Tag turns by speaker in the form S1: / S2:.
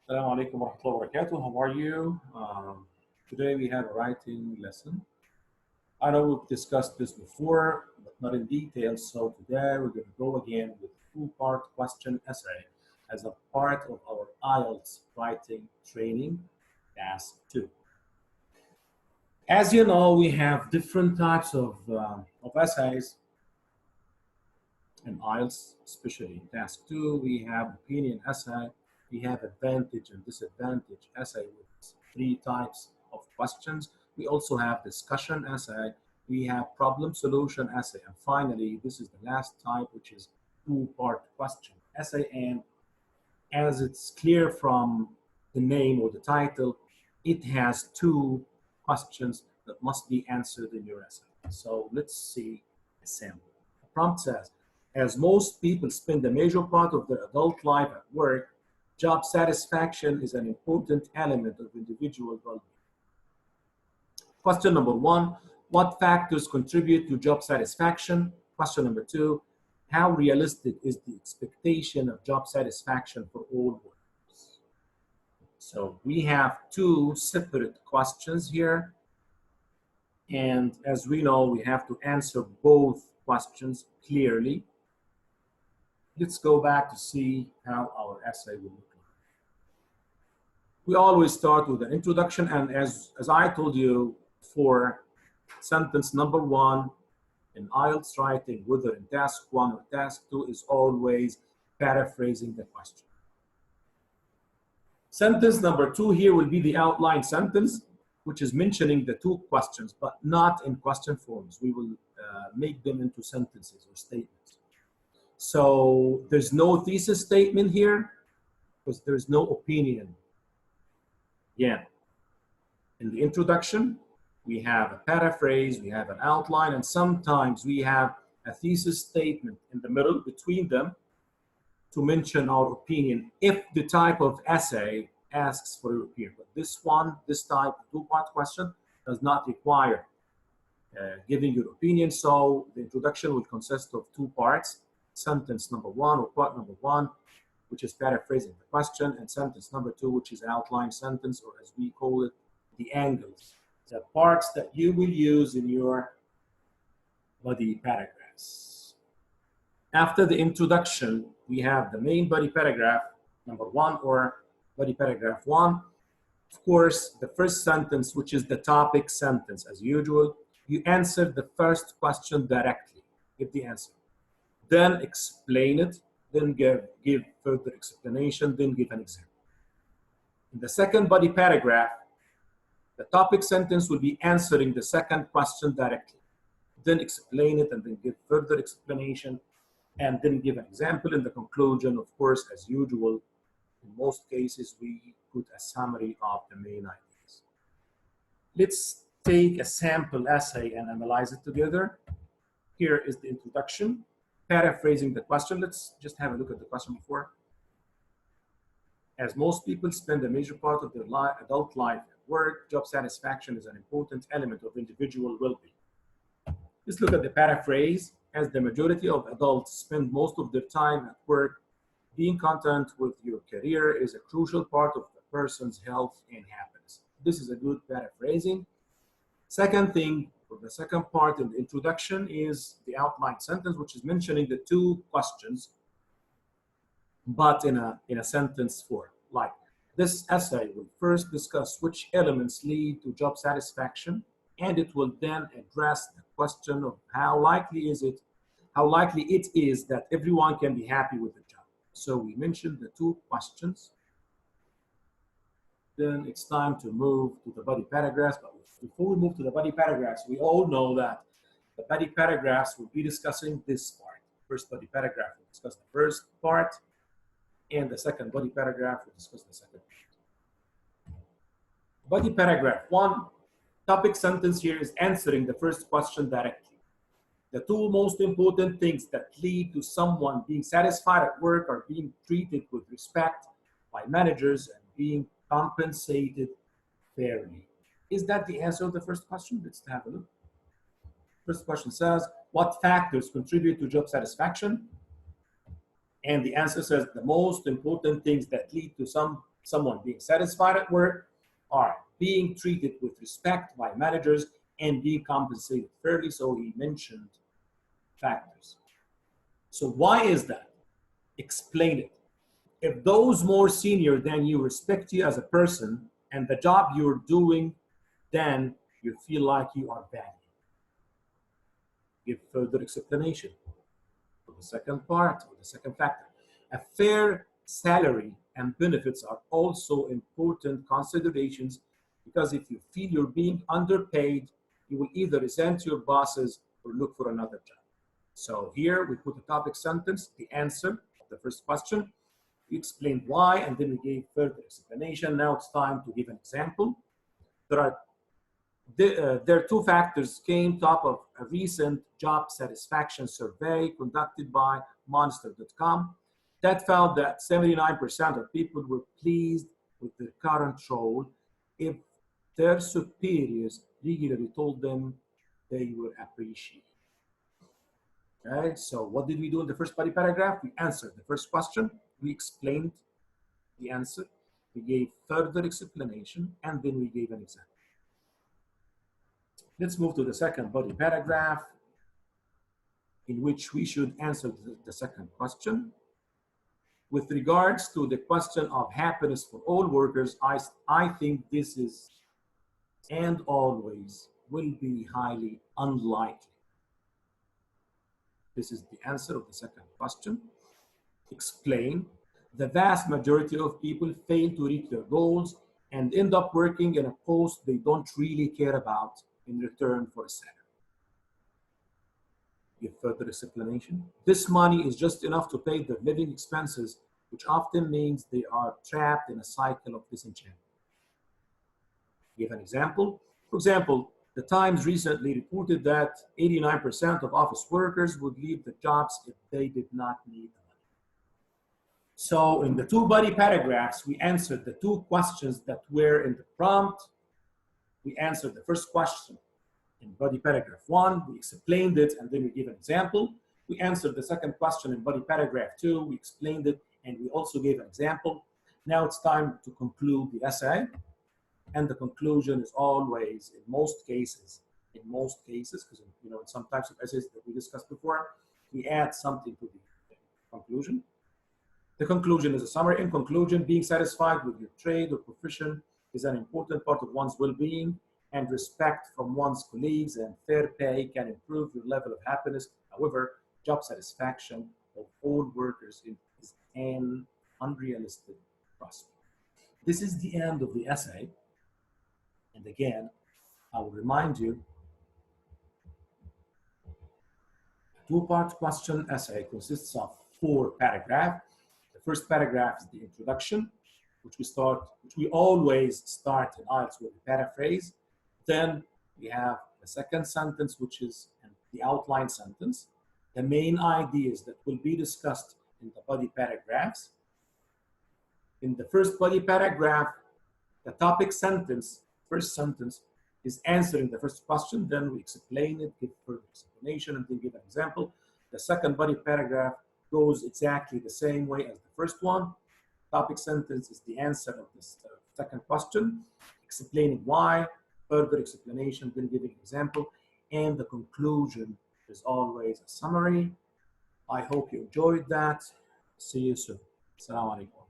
S1: Assalamu alaikum wa rahmatullahi wa barakatuh. How are you? Today we have a writing lesson. I know we've discussed this before, but not in detail. So today we're going to go again with a two-part question essay as a part of our IELTS writing training, task 2. As you know, we have different types of essays in IELTS, especially in task 2. We have opinion essay, we have advantage and disadvantage essay with 3 types of questions. We also have discussion essay, we have problem solution essay, and finally, this is the last type, which is two-part question essay. And as it's clear from the name or the title, it has 2 questions that must be answered in your essay. So let's see a sample. The prompt says, as most people spend a major part of their adult life at work, job satisfaction is an important element of individual well-being. Question number 1, what factors contribute to job satisfaction? Question number 2, how realistic is the expectation of job satisfaction for all workers? So we have 2 separate questions here. And as we know, we have to answer both questions clearly. Let's go back to see how our essay will look like. We always start with an introduction, and as I told you, for sentence number 1 in IELTS writing, whether in task 1 or task 2, is always paraphrasing the question. Sentence number 2 here will be the outline sentence, which is mentioning the 2 questions, but not in question forms. We will make them into sentences or statements. So there's no thesis statement here because there's no opinion. Yeah. In the introduction, we have a paraphrase, we have an outline, and sometimes we have a thesis statement in the middle between them to mention our opinion if the type of essay asks for your opinion. But this type, 2-part question, does not require giving your opinion. So the introduction will consist of 2 parts. Sentence number 1 or part number 1, which is paraphrasing the question, and sentence number 2, which is outline sentence, or as we call it, the angles, the parts that you will use in your body paragraphs. After the introduction, we have the main body paragraph number 1 or body paragraph 1. Of course, the first sentence, which is the topic sentence, as usual, you answer the first question directly, give the answer. Then explain it, then give further explanation, then give an example. In the second body paragraph, the topic sentence will be answering the second question directly, then explain it, and then give further explanation, and then give an example. In the conclusion, of course, as usual, in most cases, we put a summary of the main ideas. Let's take a sample essay and analyze it together. Here is the introduction, paraphrasing the question. Let's just have a look at the question before. As most people spend a major part of their adult life at work, job satisfaction is an important element of individual well-being. Let's look at the paraphrase. As the majority of adults spend most of their time at work, being content with your career is a crucial part of the person's health and happiness. This is a good paraphrasing. Second thing, for the second part in the introduction, is the outline sentence, which is mentioning the 2 questions, but in a sentence form. Like, this essay will first discuss which elements lead to job satisfaction, and it will then address the question of how likely it is that everyone can be happy with the job. So we mentioned the 2 questions. Then it's time to move to the body paragraphs. But before we move to the body paragraphs, we all know that the body paragraphs will be discussing this part. First body paragraph will discuss the first part, and the second body paragraph will discuss the second part. Body paragraph 1, topic sentence here is answering the first question directly. The 2 most important things that lead to someone being satisfied at work are being treated with respect by managers and being compensated fairly. Is that the answer to the first question? Let's have a look. First question says, what factors contribute to job satisfaction? And the answer says the most important things that lead to someone being satisfied at work, or being treated with respect by managers, and being compensated fairly. So he mentioned factors. So why is that? Explain it. If those more senior than you respect you as a person and the job you're doing, then you feel like you are valued. Give further explanation. For the second part, or the second factor, a fair salary and benefits are also important considerations, because if you feel you're being underpaid, you will either resent your bosses or look for another job. So here we put a topic sentence, the answer of the first question. We explained why, and then we gave further explanation. Now it's time to give an example. There are two factors came top of a recent job satisfaction survey conducted by Monster.com that found that 79% of people were pleased with their current role if their superiors regularly told them they were appreciated. Okay, so what did we do in the first body paragraph? We answered the first question, we explained the answer, we gave further explanation, and then we gave an example. Let's move to the second body paragraph, in which we should answer the second question. With regards to the question of happiness for all workers, I think this is and always will be highly unlikely. This is the answer of the second question. Explain. The vast majority of people fail to reach their goals and end up working in a post they don't really care about in return for a salary. Give further explanation. This money is just enough to pay their living expenses, which often means they are trapped in a cycle of disenchantment. Give an example. For example, the Times recently reported that 89% of office workers would leave the jobs if they did not need the money. So in the two body paragraphs, we answered the two questions that were in the prompt. We answered the first question in body paragraph 1, we explained it, and then we gave an example. We answered the second question in body paragraph 2, we explained it, and we also gave an example. Now it's time to conclude the essay. And the conclusion is always, in most cases, because in some types of essays that we discussed before, we add something to the conclusion. The conclusion is a summary. In conclusion, being satisfied with your trade or profession is an important part of one's well-being, and respect from one's colleagues and fair pay can improve your level of happiness. However, job satisfaction of all workers is an unrealistic prospect. This is the end of the essay. And again, I will remind you, a two-part question essay consists of 4 paragraphs. The first paragraph is the introduction, which we always start in IELTS with a paraphrase. Then we have the second sentence, which is the outline sentence, the main ideas that will be discussed in the body paragraphs. In the first body paragraph, the topic sentence, first sentence, is answering the first question, then we explain it, give further explanation, and then give an example. The second body paragraph goes exactly the same way as the first one. Topic sentence is the answer of the second question, explaining why, further explanation, then giving an example, and the conclusion is always a summary. I hope you enjoyed that. See you soon. Assalamu alaikum.